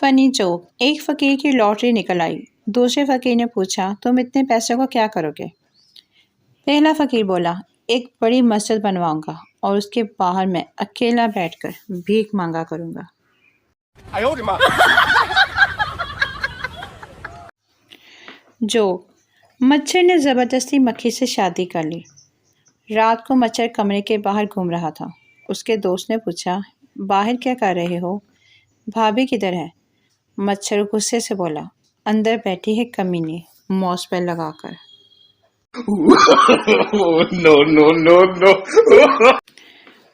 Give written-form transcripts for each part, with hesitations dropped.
فنی جوک، ایک فقیر کی لاٹری نکل آئی۔ دوسرے فقیر نے پوچھا تم اتنے پیسوں کو کیا کرو گے؟ پہلا فقیر بولا ایک بڑی مسجد بنواؤں گا اور اس کے باہر میں اکیلا بیٹھ کر بھیک مانگا کروں گا۔ جوک، مچھر نے زبردستی مکھی سے شادی کر لی۔ رات کو مچھر کمرے کے باہر گھوم رہا تھا۔ اس کے دوست نے پوچھا باہر کیا کر رہے ہو؟ بھابھی کدھر ہے؟ مچھر غصے سے بولا اندر بیٹھی ہے کمینی، موس پہ لگا کر۔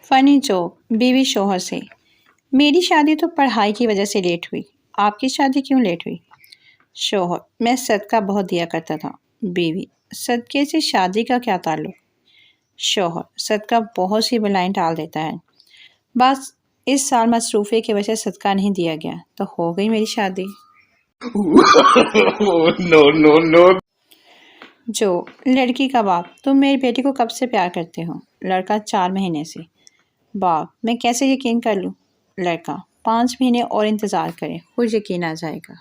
فنی جوک، بیوی شوہر سے، میری شادی تو پڑھائی کی وجہ سے لیٹ ہوئی، آپ کی شادی کیوں لیٹ ہوئی؟ شوہر، میں صدقہ بہت دیا کرتا تھا۔ بیوی، صدقے سے شادی کا کیا تعلق؟ شوہر، صدقہ بہت سی بلائیں ٹال دیتا ہے، بس اس سال مصروفیت کی وجہ سے صدقہ نہیں دیا گیا تو ہو گئی میری شادی۔ جو لڑکی کا باپ، تم میری بیٹی کو کب سے پیار کرتے ہو؟ لڑکا 4 مہینے سے۔ باپ، میں کیسے یقین کر لوں؟ لڑکا، 5 مہینے اور انتظار کریں، خود یقین آ جائے گا۔